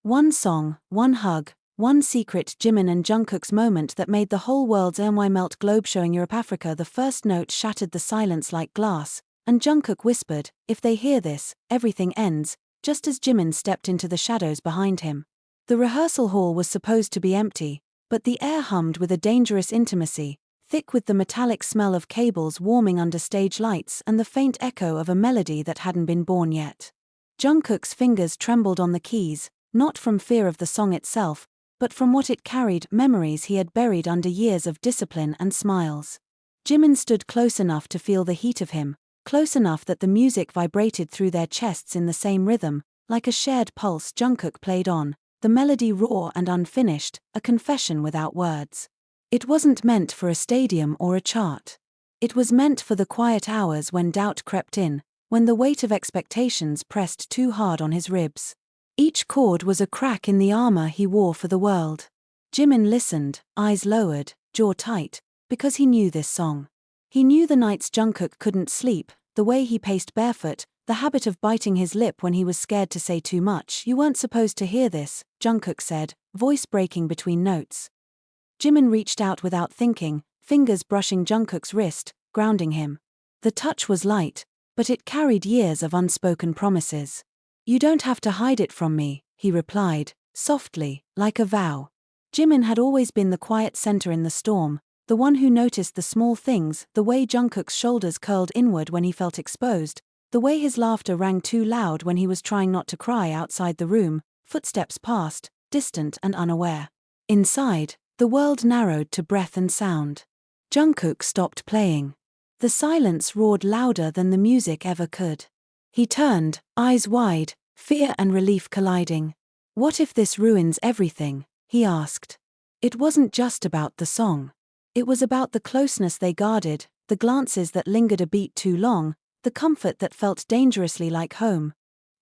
One song, one hug, one secret Jimin and Jungkook's moment that made the whole world's melt globe showing Europe Africa. The first note shattered the silence like glass, and Jungkook whispered, "If they hear this, everything ends," just as Jimin stepped into the shadows behind him. The rehearsal hall was supposed to be empty, but the air hummed with a dangerous intimacy, thick with the metallic smell of cables warming under stage lights and the faint echo of a melody that hadn't been born yet. Jungkook's fingers trembled on the keys, not from fear of the song itself, but from what it carried, memories he had buried under years of discipline and smiles. Jimin stood close enough to feel the heat of him, close enough that the music vibrated through their chests in the same rhythm, like a shared pulse. Jungkook played on, the melody raw and unfinished, a confession without words. It wasn't meant for a stadium or a chart. It was meant for the quiet hours when doubt crept in, when the weight of expectations pressed too hard on his ribs. Each chord was a crack in the armor he wore for the world. Jimin listened, eyes lowered, jaw tight, because he knew this song. He knew the nights Jungkook couldn't sleep, the way he paced barefoot, the habit of biting his lip when he was scared to say too much. "You weren't supposed to hear this," Jungkook said, voice breaking between notes. Jimin reached out without thinking, fingers brushing Jungkook's wrist, grounding him. The touch was light, but it carried years of unspoken promises. "You don't have to hide it from me," he replied, softly, like a vow. Jimin had always been the quiet center in the storm, the one who noticed the small things, the way Jungkook's shoulders curled inward when he felt exposed, the way his laughter rang too loud when he was trying not to cry. Outside the room, footsteps passed, distant and unaware. Inside, the world narrowed to breath and sound. Jungkook stopped playing. The silence roared louder than the music ever could. He turned, eyes wide, fear and relief colliding. "What if this ruins everything?" he asked. It wasn't just about the song. It was about the closeness they guarded, the glances that lingered a beat too long, the comfort that felt dangerously like home.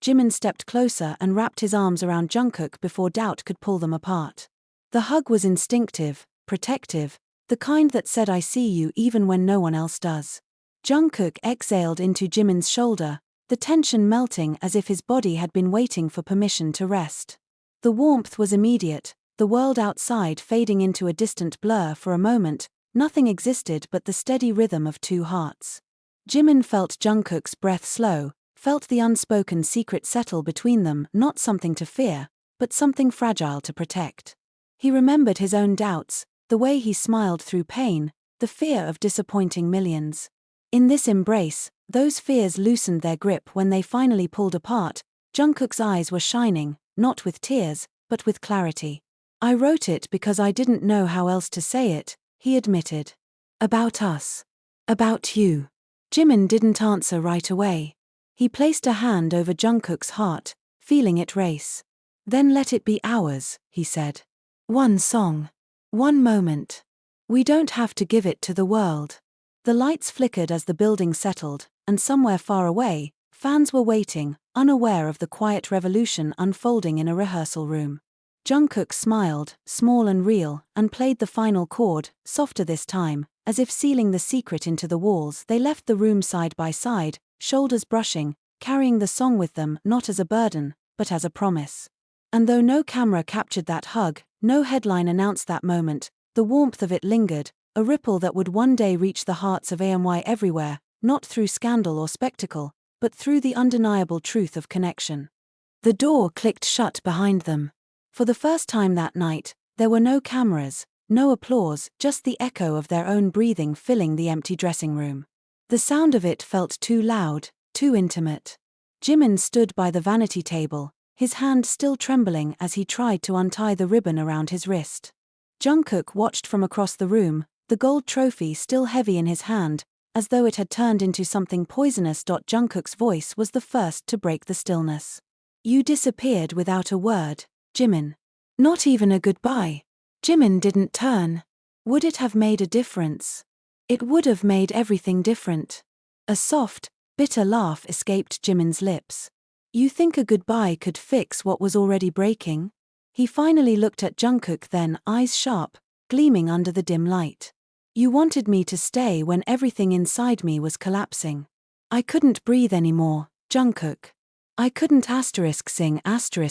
Jimin stepped closer and wrapped his arms around Jungkook before doubt could pull them apart. The hug was instinctive, protective, the kind that said, "I see you even when no one else does." Jungkook exhaled into Jimin's shoulder, the tension melting as if his body had been waiting for permission to rest. The warmth was immediate, the world outside fading into a distant blur. For a moment, nothing existed but the steady rhythm of two hearts. Jimin felt Jungkook's breath slow, felt the unspoken secret settle between them, not something to fear, but something fragile to protect. He remembered his own doubts, the way he smiled through pain, the fear of disappointing millions. In this embrace, those fears loosened their grip. When they finally pulled apart, Jungkook's eyes were shining, not with tears, but with clarity. "I wrote it because I didn't know how else to say it," he admitted. "About us. About you." Jimin didn't answer right away. He placed a hand over Jungkook's heart, feeling it race. "Then let it be ours," he said. "One song. One moment. We don't have to give it to the world." The lights flickered as the building settled, and somewhere far away, fans were waiting, unaware of the quiet revolution unfolding in a rehearsal room. Jungkook smiled, small and real, and played the final chord, softer this time, as if sealing the secret into the walls. They left the room side by side, shoulders brushing, carrying the song with them, not as a burden, but as a promise. And though no camera captured that hug, no headline announced that moment, the warmth of it lingered, a ripple that would one day reach the hearts of AMY everywhere, not through scandal or spectacle, but through the undeniable truth of connection. The door clicked shut behind them. For the first time that night, there were no cameras, no applause, just the echo of their own breathing filling the empty dressing room. The sound of it felt too loud, too intimate. Jimin stood by the vanity table, his hand still trembling as he tried to untie the ribbon around his wrist. Jungkook watched from across the room, the gold trophy still heavy in his hand, as though it had turned into something poisonous. Jungkook's voice was the first to break the stillness. "You disappeared without a word, Jimin. Not even a goodbye." Jimin didn't turn. Would it have made a difference? It would have made everything different. A soft, bitter laugh escaped Jimin's lips. "You think a goodbye could fix what was already breaking?" He finally looked at Jungkook, then, eyes sharp, gleaming under the dim light. "You wanted me to stay when everything inside me was collapsing. I couldn't breathe anymore, Jungkook. I couldn't sing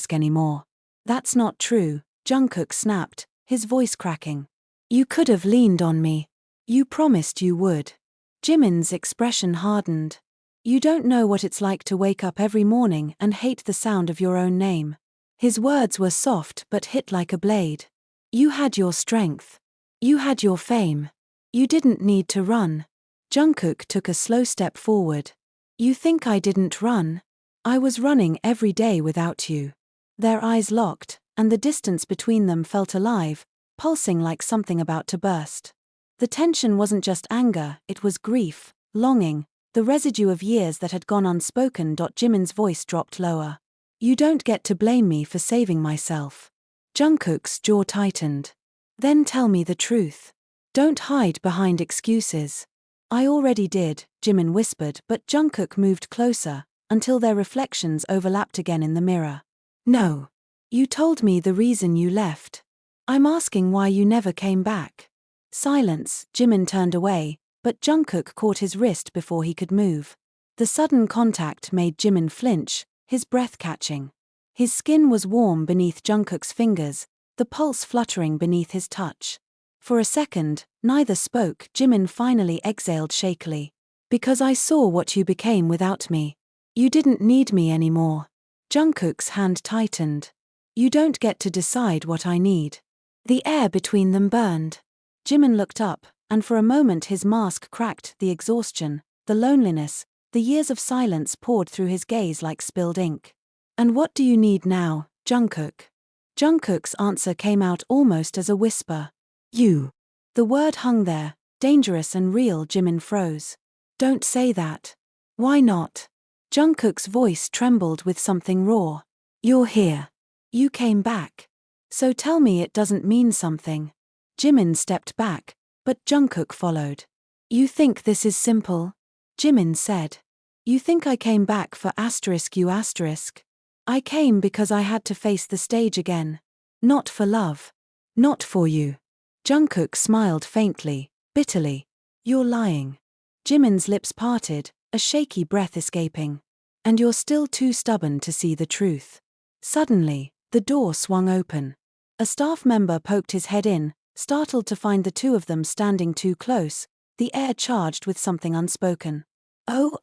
anymore." That's not true, Jungkook snapped, his voice cracking. You could have leaned on me. You promised you would. Jimin's expression hardened. You don't know what it's like to wake up every morning and hate the sound of your own name. His words were soft but hit like a blade. You had your strength. You had your fame. You didn't need to run. Jungkook took a slow step forward. You think I didn't run? I was running every day without you. Their eyes locked, and the distance between them felt alive, pulsing like something about to burst. The tension wasn't just anger, it was grief, longing, the residue of years that had gone unspoken. Jimin's voice dropped lower. You don't get to blame me for saving myself. Jungkook's jaw tightened. Then tell me the truth. Don't hide behind excuses. I already did, Jimin whispered, but Jungkook moved closer, until their reflections overlapped again in the mirror. No. You told me the reason you left. I'm asking why you never came back. Silence. Jimin turned away, but Jungkook caught his wrist before he could move. The sudden contact made Jimin flinch, his breath catching. His skin was warm beneath Jungkook's fingers, the pulse fluttering beneath his touch. For a second, neither spoke. Jimin finally exhaled shakily. Because I saw what you became without me. You didn't need me anymore. Jungkook's hand tightened. You don't get to decide what I need. The air between them burned. Jimin looked up, and for a moment his mask cracked. The exhaustion, the loneliness, the years of silence poured through his gaze like spilled ink. And what do you need now, Jungkook? Jungkook's answer came out almost as a whisper. You. The word hung there, dangerous and real. Jimin froze. Don't say that. Why not? Jungkook's voice trembled with something raw. You're here. You came back. So tell me it doesn't mean something. Jimin stepped back, but Jungkook followed. You think this is simple? Jimin said. You think I came back for you ? I came because I had to face the stage again. Not for love. Not for you. Jungkook smiled faintly, bitterly. You're lying. Jimin's lips parted, a shaky breath escaping. And you're still too stubborn to see the truth. Suddenly, the door swung open. A staff member poked his head in, startled to find the two of them standing too close, the air charged with something unspoken. Oh,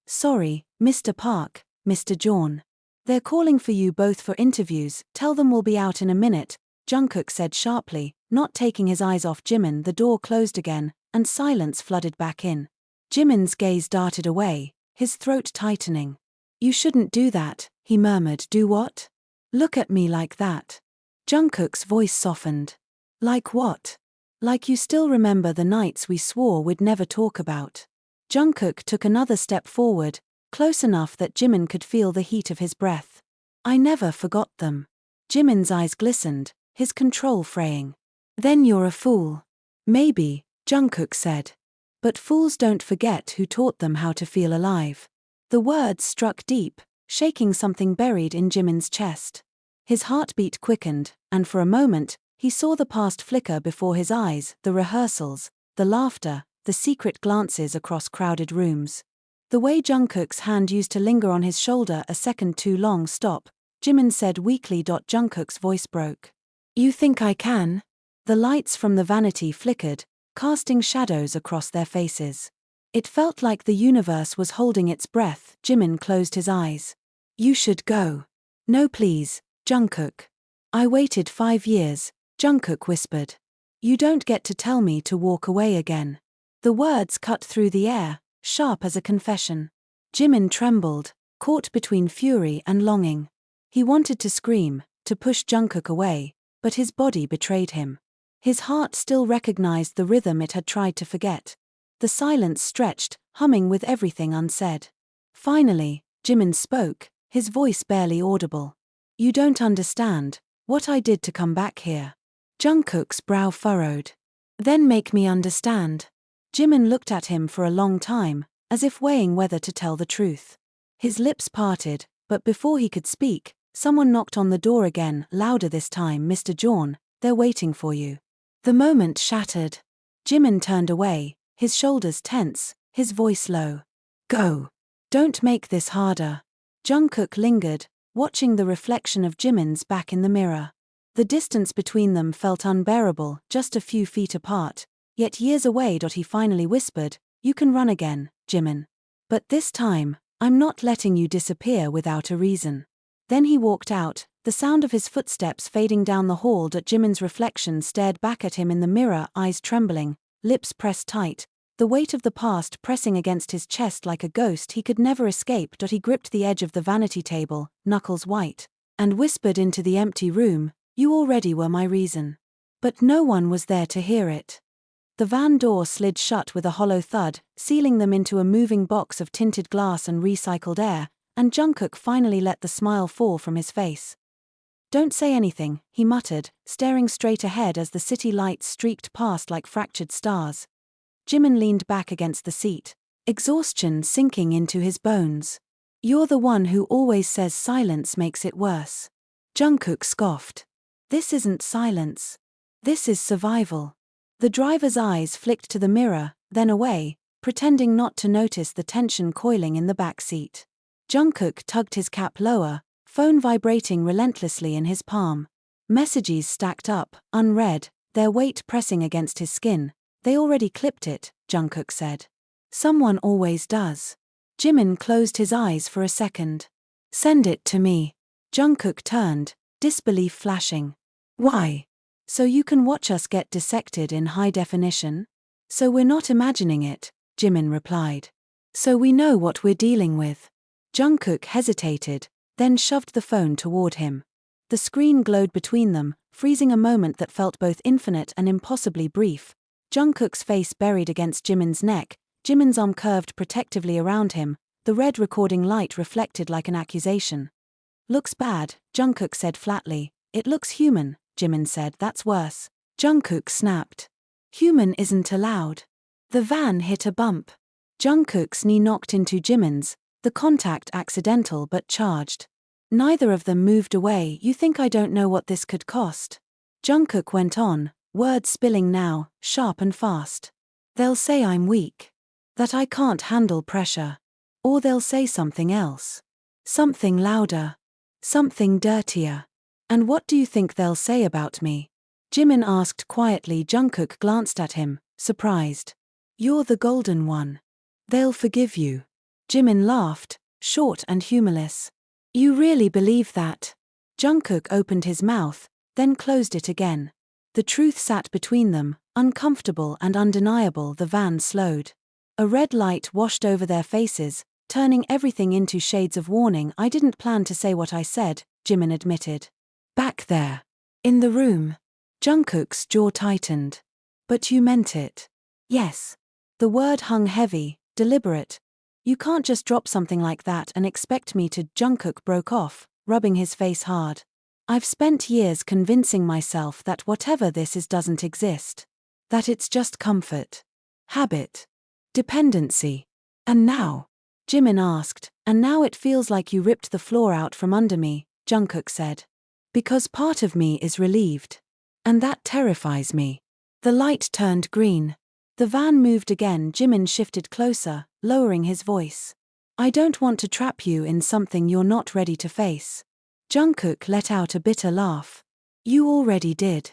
sorry, Mr. Park, Mr. Jeon. They're calling for you both for interviews. Tell them we'll be out in a minute, Jungkook said sharply, not taking his eyes off Jimin. The door closed again, and silence flooded back in. Jimin's gaze darted away, his throat tightening. You shouldn't do that, he murmured. Do what? Look at me like that. Jungkook's voice softened. Like what? Like you still remember the nights we swore we'd never talk about. Jungkook took another step forward, close enough that Jimin could feel the heat of his breath. I never forgot them. Jimin's eyes glistened, his control fraying. Then you're a fool. Maybe, Jungkook said. But fools don't forget who taught them how to feel alive. The words struck deep, shaking something buried in Jimin's chest. His heartbeat quickened, and for a moment, he saw the past flicker before his eyes, the rehearsals, the laughter, the secret glances across crowded rooms. The way Jungkook's hand used to linger on his shoulder a second too long. Stop, Jimin said weakly. Jungkook's voice broke. You think I can? The lights from the vanity flickered, casting shadows across their faces. It felt like the universe was holding its breath. Jimin closed his eyes. You should go. No please, Jungkook. I waited 5 years, Jungkook whispered. You don't get to tell me to walk away again. The words cut through the air, sharp as a confession. Jimin trembled, caught between fury and longing. He wanted to scream, to push Jungkook away, but his body betrayed him. His heart still recognized the rhythm it had tried to forget. The silence stretched, humming with everything unsaid. Finally, Jimin spoke, his voice barely audible. You don't understand what I did to come back here. Jungkook's brow furrowed. Then make me understand. Jimin looked at him for a long time, as if weighing whether to tell the truth. His lips parted, but before he could speak, someone knocked on the door again, louder this time. Mr. Jeon, they're waiting for you. The moment shattered. Jimin turned away, his shoulders tense, his voice low. Go. Don't make this harder. Jungkook lingered, watching the reflection of Jimin's back in the mirror. The distance between them felt unbearable, just a few feet apart, yet years away. He finally whispered, "You can run again, Jimin. But this time, I'm not letting you disappear without a reason." Then he walked out, the sound of his footsteps fading down the hall. Jimin's reflection stared back at him in the mirror, eyes trembling, lips pressed tight, the weight of the past pressing against his chest like a ghost he could never escape. He gripped the edge of the vanity table, knuckles white, and whispered into the empty room, "You already were my reason." But no one was there to hear it. The van door slid shut with a hollow thud, sealing them into a moving box of tinted glass and recycled air, and Jungkook finally let the smile fall from his face. "Don't say anything," he muttered, staring straight ahead as the city lights streaked past like fractured stars. Jimin leaned back against the seat, exhaustion sinking into his bones. "You're the one who always says silence makes it worse." Jungkook scoffed. "This isn't silence. This is survival." The driver's eyes flicked to the mirror, then away, pretending not to notice the tension coiling in the back seat. Jungkook tugged his cap lower, phone vibrating relentlessly in his palm. Messages stacked up, unread, their weight pressing against his skin. "They already clipped it," Jungkook said. "Someone always does." Jimin closed his eyes for a second. "Send it to me." Jungkook turned, disbelief flashing. "Why? So you can watch us get dissected in high definition?" "So we're not imagining it," Jimin replied. "So we know what we're dealing with." Jungkook hesitated, then shoved the phone toward him. The screen glowed between them, freezing a moment that felt both infinite and impossibly brief. Jungkook's face buried against Jimin's neck, Jimin's arm curved protectively around him, the red recording light reflected like an accusation. "Looks bad," Jungkook said flatly. "It looks human," Jimin said. "That's worse." Jungkook snapped. "Human isn't allowed." The van hit a bump. Jungkook's knee knocked into Jimin's, the contact accidental but charged. Neither of them moved away. "You think I don't know what this could cost?" Jungkook went on, words spilling now, sharp and fast. "They'll say I'm weak. That I can't handle pressure. Or they'll say something else. Something louder. Something dirtier. And what do you think they'll say about me?" Jimin asked quietly. Jungkook glanced at him, surprised. "You're the golden one. They'll forgive you." Jimin laughed, short and humorless. "You really believe that?" Jungkook opened his mouth, then closed it again. The truth sat between them, uncomfortable and undeniable. The van slowed. A red light washed over their faces, turning everything into shades of warning. "I didn't plan to say what I said," Jimin admitted. "Back there. In the room." Jungkook's jaw tightened. "But you meant it." "Yes." The word hung heavy, deliberate. "You can't just drop something like that and expect me to." Jungkook broke off, rubbing his face hard. "I've spent years convincing myself that whatever this is doesn't exist. That it's just comfort. Habit. Dependency. And now?" Jimin asked. "And now it feels like you ripped the floor out from under me," Jungkook said. "Because part of me is relieved. And that terrifies me." The light turned green. The van moved again. Jimin shifted closer, lowering his voice. "I don't want to trap you in something you're not ready to face." Jungkook let out a bitter laugh. "You already did."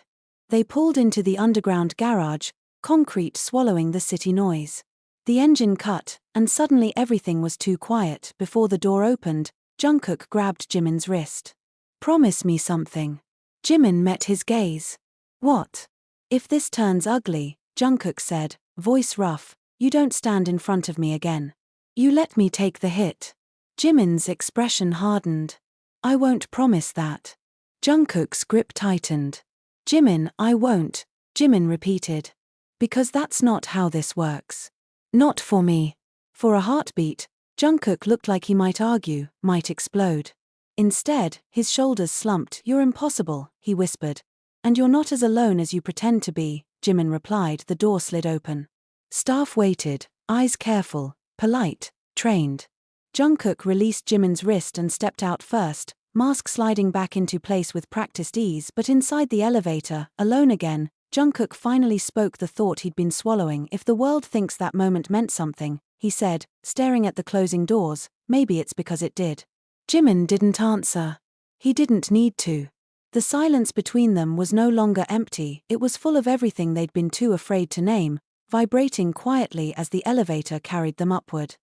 They pulled into the underground garage, concrete swallowing the city noise. The engine cut, and suddenly everything was too quiet. Before the door opened, Jungkook grabbed Jimin's wrist. "Promise me something." Jimin met his gaze. "What?" "If this turns ugly," Jungkook said, voice rough, "you don't stand in front of me again. You let me take the hit." Jimin's expression hardened. "I won't promise that." Jungkook's grip tightened. "Jimin, I won't," Jimin repeated. "Because that's not how this works. Not for me." For a heartbeat, Jungkook looked like he might argue, might explode. Instead, his shoulders slumped. "You're impossible," he whispered. "And you're not as alone as you pretend to be," Jimin replied. The door slid open. Staff waited, eyes careful, polite, trained. Jungkook released Jimin's wrist and stepped out first, mask sliding back into place with practiced ease. But inside the elevator, alone again, Jungkook finally spoke the thought he'd been swallowing. "If the world thinks that moment meant something," he said, staring at the closing doors, "maybe it's because it did." Jimin didn't answer. He didn't need to. The silence between them was no longer empty, it was full of everything they'd been too afraid to name, vibrating quietly as the elevator carried them upward.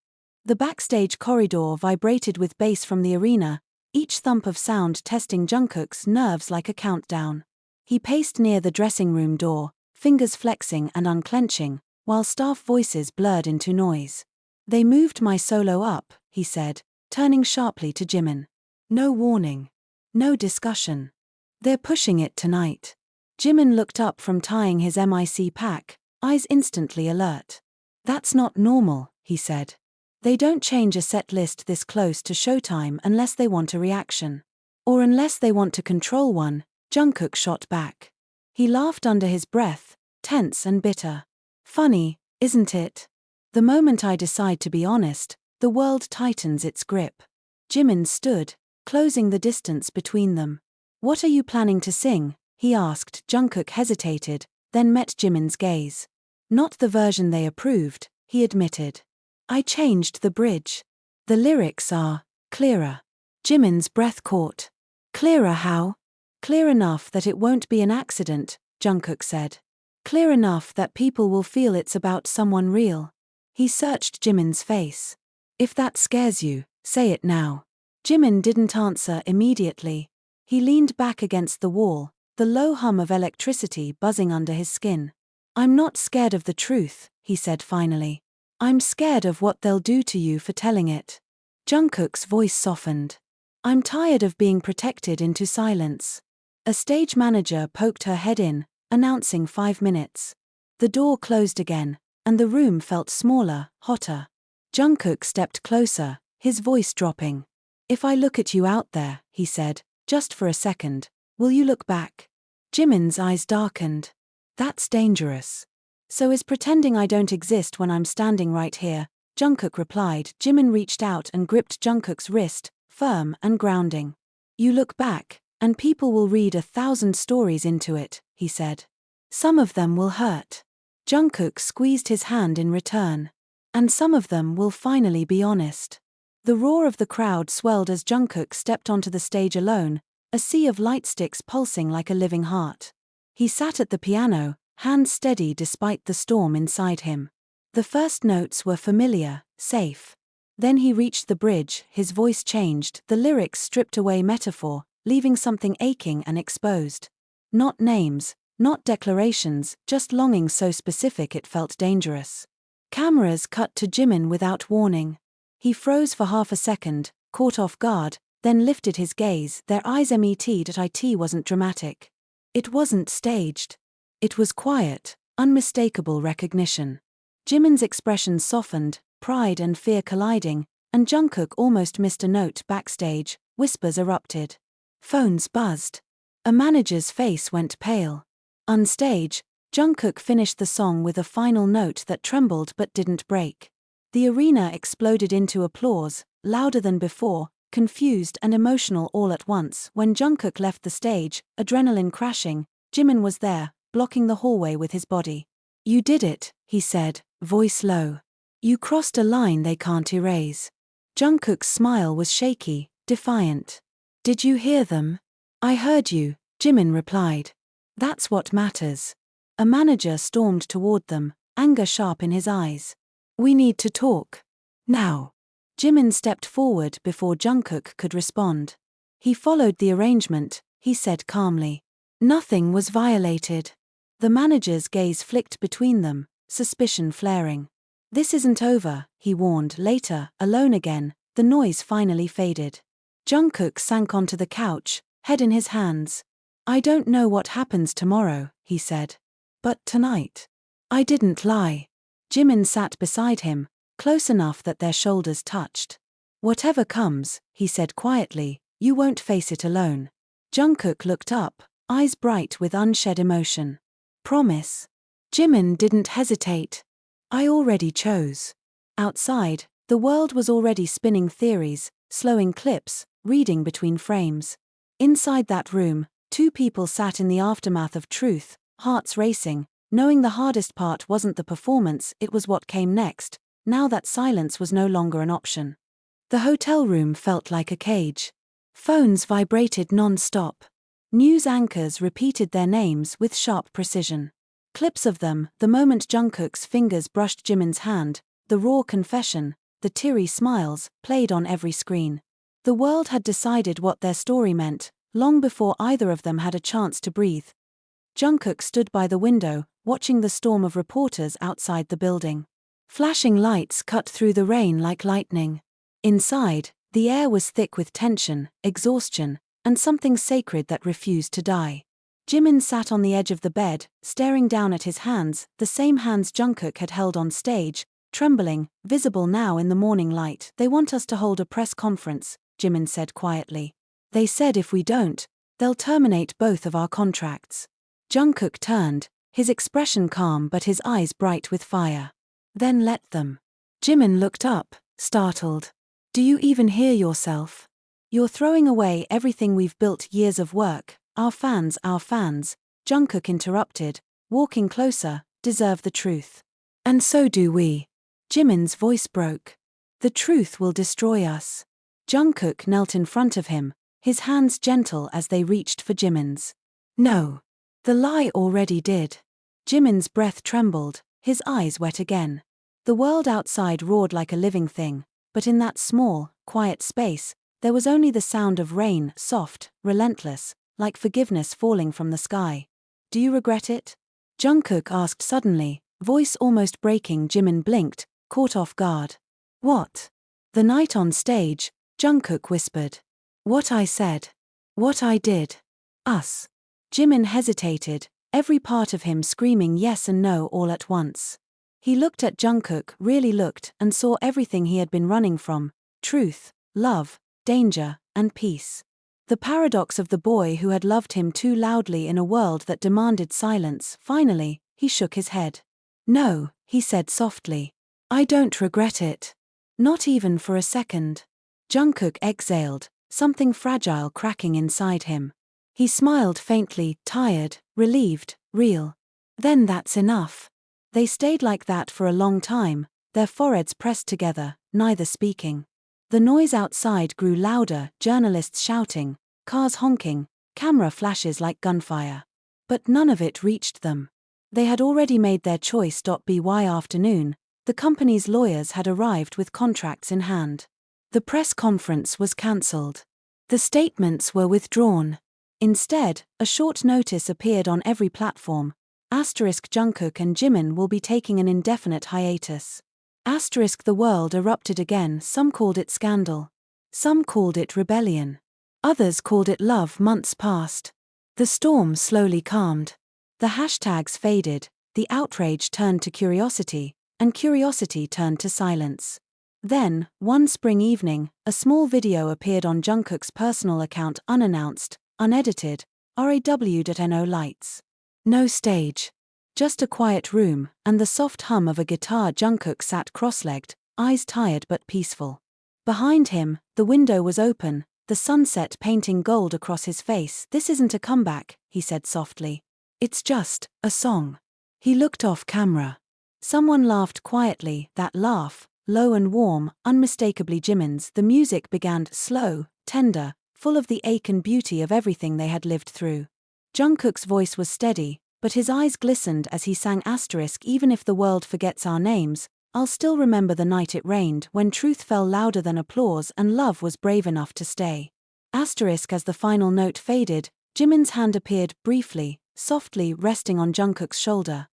The backstage corridor vibrated with bass from the arena, each thump of sound testing Jungkook's nerves like a countdown. He paced near the dressing room door, fingers flexing and unclenching, while staff voices blurred into noise. "They moved my solo up," he said, turning sharply to Jimin. "No warning. No discussion. They're pushing it tonight." Jimin looked up from tying his mic pack, eyes instantly alert. "That's not normal," he said. "They don't change a set list this close to showtime unless they want a reaction. Or unless they want to control one," Jungkook shot back. He laughed under his breath, tense and bitter. "Funny, isn't it? The moment I decide to be honest, the world tightens its grip." Jimin stood, closing the distance between them. "What are you planning to sing?" he asked. Jungkook hesitated, then met Jimin's gaze. "Not the version they approved," he admitted. "I changed the bridge. The lyrics are clearer." Jimin's breath caught. "Clearer how?" "Clear enough that it won't be an accident," Jungkook said. "Clear enough that people will feel it's about someone real." He searched Jimin's face. "If that scares you, say it now." Jimin didn't answer immediately. He leaned back against the wall, the low hum of electricity buzzing under his skin. "I'm not scared of the truth," he said finally. "I'm scared of what they'll do to you for telling it." Jungkook's voice softened. "I'm tired of being protected into silence." A stage manager poked her head in, announcing 5 minutes. The door closed again, and the room felt smaller, hotter. Jungkook stepped closer, his voice dropping. "If I look at you out there," he said, "just for a second, will you look back?" Jimin's eyes darkened. "That's dangerous." "So is pretending I don't exist when I'm standing right here," Jungkook replied. Jimin reached out and gripped Jungkook's wrist, firm and grounding. "You look back, and people will read 1,000 stories into it," he said. "Some of them will hurt." Jungkook squeezed his hand in return. "And some of them will finally be honest." The roar of the crowd swelled as Jungkook stepped onto the stage alone, a sea of lightsticks pulsing like a living heart. He sat at the piano, hands steady despite the storm inside him. The first notes were familiar, safe. Then he reached the bridge, his voice changed, the lyrics stripped away metaphor, leaving something aching and exposed. Not names, not declarations, just longing so specific it felt dangerous. Cameras cut to Jimin without warning. He froze for half a second, caught off guard, then lifted his gaze, their eyes met at it wasn't dramatic. It wasn't staged. It was quiet, unmistakable recognition. Jimin's expression softened, pride and fear colliding, and Jungkook almost missed a note backstage, whispers erupted. Phones buzzed. A manager's face went pale. On stage, Jungkook finished the song with a final note that trembled but didn't break. The arena exploded into applause, louder than before, confused and emotional all at once. When Jungkook left the stage, adrenaline crashing, Jimin was there, blocking the hallway with his body. "You did it," he said, voice low. "You crossed a line they can't erase." Jungkook's smile was shaky, defiant. "Did you hear them?" "I heard you," Jimin replied. "That's what matters." A manager stormed toward them, anger sharp in his eyes. "We need to talk. Now." Jimin stepped forward before Jungkook could respond. "He followed the arrangement," he said calmly. "Nothing was violated." The manager's gaze flicked between them, suspicion flaring. "This isn't over," he warned. Later, alone again, the noise finally faded. Jungkook sank onto the couch, head in his hands. "I don't know what happens tomorrow," he said. "But tonight." "I didn't lie." Jimin sat beside him, close enough that their shoulders touched. "Whatever comes," he said quietly, "you won't face it alone." Jungkook looked up, eyes bright with unshed emotion. "Promise?" Jimin didn't hesitate. "I already chose." Outside, the world was already spinning theories, slowing clips, reading between frames. Inside that room, two people sat in the aftermath of truth, hearts racing, knowing the hardest part wasn't the performance, it was what came next, now that silence was no longer an option. The hotel room felt like a cage. Phones vibrated non-stop. News anchors repeated their names with sharp precision. Clips of them, the moment Jungkook's fingers brushed Jimin's hand, the raw confession, the teary smiles, played on every screen. The world had decided what their story meant, long before either of them had a chance to breathe. Jungkook stood by the window, watching the storm of reporters outside the building. Flashing lights cut through the rain like lightning. Inside, the air was thick with tension, exhaustion, and something sacred that refused to die. Jimin sat on the edge of the bed, staring down at his hands, the same hands Jungkook had held on stage, trembling, visible now in the morning light. "They want us to hold a press conference," Jimin said quietly. "They said if we don't, they'll terminate both of our contracts." Jungkook turned, his expression calm but his eyes bright with fire. "Then let them." Jimin looked up, startled. "Do you even hear yourself? You're throwing away everything we've built, years of work. Our fans," Jungkook interrupted, walking closer, "deserve the truth. And so do we." Jimin's voice broke. "The truth will destroy us." Jungkook knelt in front of him, his hands gentle as they reached for Jimin's. "No. The lie already did." Jimin's breath trembled, his eyes wet again. The world outside roared like a living thing, but in that small, quiet space, there was only the sound of rain, soft, relentless, like forgiveness falling from the sky. "Do you regret it?" Jungkook asked suddenly, voice almost breaking. Jimin blinked, caught off guard. "What?" "The night on stage," Jungkook whispered. "What I said. What I did. Us." Jimin hesitated, every part of him screaming yes and no all at once. He looked at Jungkook, really looked, and saw everything he had been running from: truth, love, danger, and peace. The paradox of the boy who had loved him too loudly in a world that demanded silence. Finally, he shook his head. "No," he said softly. "I don't regret it. Not even for a second." Jungkook exhaled, something fragile cracking inside him. He smiled faintly, tired, relieved, real. "Then that's enough." They stayed like that for a long time, their foreheads pressed together, neither speaking. The noise outside grew louder, journalists shouting, cars honking, camera flashes like gunfire. But none of it reached them. They had already made their choice. By afternoon, the company's lawyers had arrived with contracts in hand. The press conference was cancelled. The statements were withdrawn. Instead, a short notice appeared on every platform. Jungkook and Jimin will be taking an indefinite hiatus. The world erupted again. Some called it scandal. Some called it rebellion. Others called it love. Months passed. The storm slowly calmed. The hashtags faded, the outrage turned to curiosity, and curiosity turned to silence. Then, one spring evening, a small video appeared on Jungkook's personal account, unannounced, unedited, RAW.no lights. No stage. Just a quiet room, and the soft hum of a guitar. Jungkook sat cross-legged, eyes tired but peaceful. Behind him, the window was open, the sunset painting gold across his face. "This isn't a comeback," he said softly. "It's just a song." He looked off camera. Someone laughed quietly, that laugh, low and warm, unmistakably Jimin's. The music began, slow, tender, full of the ache and beauty of everything they had lived through. Jungkook's voice was steady, but his eyes glistened as he sang "Even if the world forgets our names, I'll still remember the night it rained, when truth fell louder than applause and love was brave enough to stay." As the final note faded, Jimin's hand appeared, briefly, softly, resting on Jungkook's shoulder.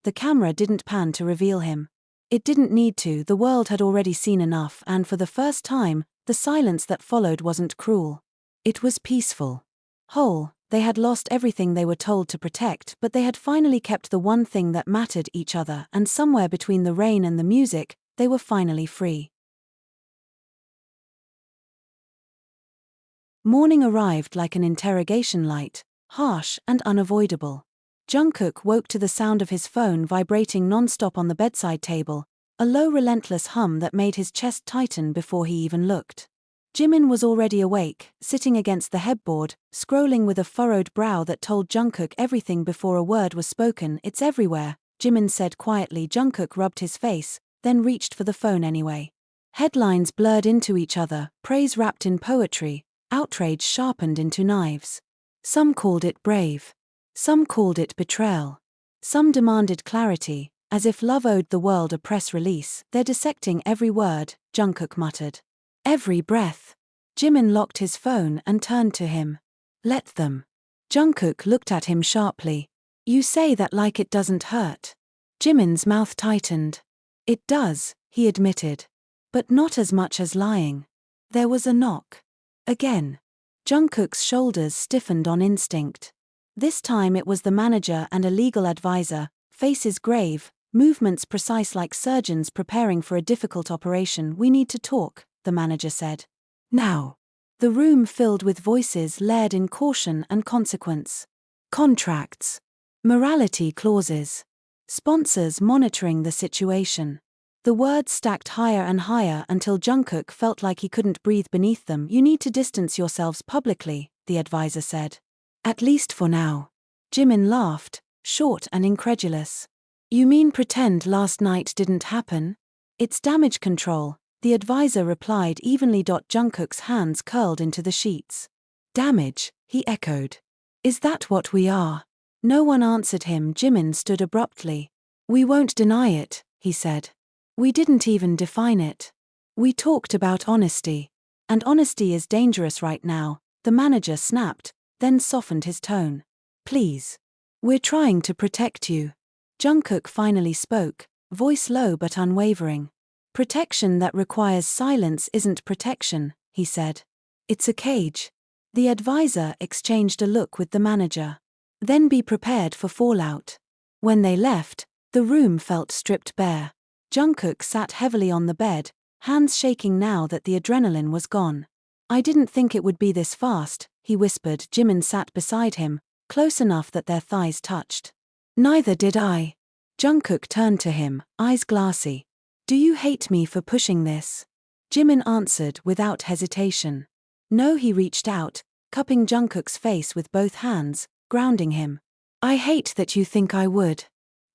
The camera didn't pan to reveal him. It didn't need to. The world had already seen enough, and for the first time, the silence that followed wasn't cruel. It was peaceful. Whole. They had lost everything they were told to protect, but they had finally kept the one thing that mattered: each other, and somewhere between the rain and the music, they were finally free. Morning arrived like an interrogation light, harsh and unavoidable. Jungkook woke to the sound of his phone vibrating non-stop on the bedside table, a low relentless hum that made his chest tighten before he even looked. Jimin was already awake, sitting against the headboard, scrolling with a furrowed brow that told Jungkook everything before a word was spoken. "It's everywhere," Jimin said quietly. Jungkook rubbed his face, then reached for the phone anyway. Headlines blurred into each other, praise wrapped in poetry, outrage sharpened into knives. Some called it brave. Some called it betrayal. Some demanded clarity, as if love owed the world a press release. They're dissecting every word, Jungkook muttered. Every breath. Jimin locked his phone and turned to him. Let them. Jungkook looked at him sharply. You say that like it doesn't hurt. Jimin's mouth tightened. It does, he admitted. But not as much as lying. There was a knock. Again. Jungkook's shoulders stiffened on instinct. This time it was the manager and a legal advisor, faces grave, movements precise like surgeons preparing for a difficult operation. We need to talk, the manager said. Now. The room filled with voices layered in caution and consequence. Contracts. Morality clauses. Sponsors monitoring the situation. The words stacked higher and higher until Jungkook felt like he couldn't breathe beneath them. You need to distance yourselves publicly, the advisor said. At least for now. Jimin laughed, short and incredulous. You mean pretend last night didn't happen? It's damage control, the advisor replied evenly. Jungkook's hands curled into the sheets. Damage, he echoed. Is that what we are? No one answered him. Jimin stood abruptly. We won't deny it, he said. We didn't even define it. We talked about honesty. And honesty is dangerous right now, the manager snapped, then softened his tone. Please. We're trying to protect you. Jungkook finally spoke, voice low but unwavering. Protection that requires silence isn't protection, he said. It's a cage. The advisor exchanged a look with the manager. Then be prepared for fallout. When they left, the room felt stripped bare. Jungkook sat heavily on the bed, hands shaking now that the adrenaline was gone. I didn't think it would be this fast, he whispered. Jimin sat beside him, close enough that their thighs touched. Neither did I. Jungkook turned to him, eyes glassy. Do you hate me for pushing this? Jimin answered without hesitation. No, he reached out, cupping Jungkook's face with both hands, grounding him. I hate that you think I would.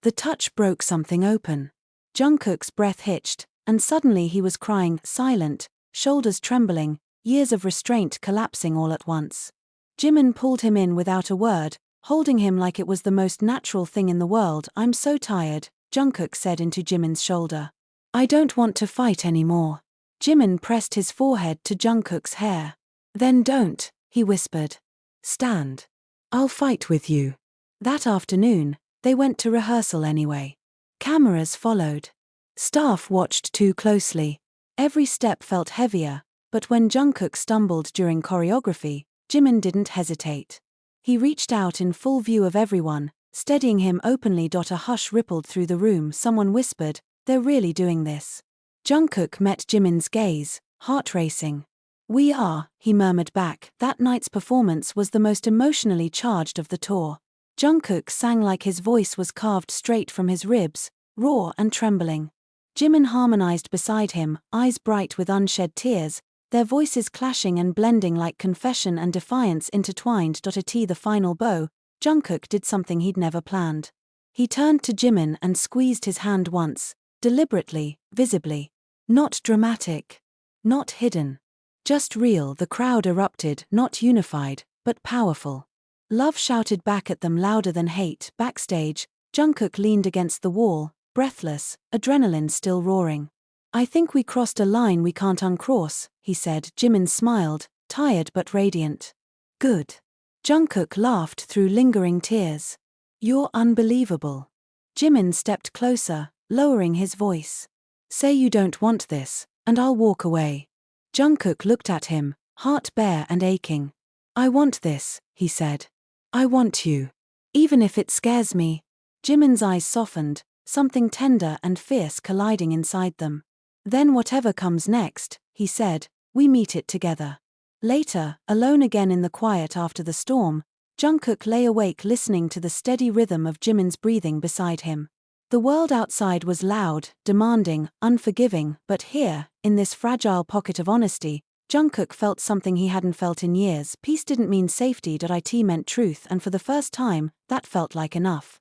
The touch broke something open. Jungkook's breath hitched, and suddenly he was crying, silent, shoulders trembling, years of restraint collapsing all at once. Jimin pulled him in without a word, holding him like it was the most natural thing in the world. I'm so tired, Jungkook said into Jimin's shoulder. I don't want to fight anymore. Jimin pressed his forehead to Jungkook's hair. Then don't, he whispered. Stand. I'll fight with you. That afternoon, they went to rehearsal anyway. Cameras followed. Staff watched too closely. Every step felt heavier, but when Jungkook stumbled during choreography, Jimin didn't hesitate. He reached out in full view of everyone, steadying him openly. A hush rippled through the room. Someone whispered, they're really doing this. Jungkook met Jimin's gaze, heart racing. We are, he murmured back. That night's performance was the most emotionally charged of the tour. Jungkook sang like his voice was carved straight from his ribs, raw and trembling. Jimin harmonized beside him, eyes bright with unshed tears, their voices clashing and blending like confession and defiance intertwined. At the final bow, Jungkook did something he'd never planned. He turned to Jimin and squeezed his hand once, deliberately, visibly. Not dramatic. Not hidden. Just real. The crowd erupted, not unified, but powerful. Love shouted back at them louder than hate. Backstage, Jungkook leaned against the wall, breathless, adrenaline still roaring. I think we crossed a line we can't uncross, he said. Jimin smiled, tired but radiant. Good. Jungkook laughed through lingering tears. You're unbelievable. Jimin stepped closer, lowering his voice. Say you don't want this, and I'll walk away. Jungkook looked at him, heart bare and aching. I want this, he said. I want you. Even if it scares me. Jimin's eyes softened, something tender and fierce colliding inside them. Then whatever comes next, he said, we meet it together. Later, alone again in the quiet after the storm, Jungkook lay awake listening to the steady rhythm of Jimin's breathing beside him. The world outside was loud, demanding, unforgiving, but here, in this fragile pocket of honesty, Jungkook felt something he hadn't felt in years. Peace didn't mean safety. It meant truth, and for the first time, that felt like enough.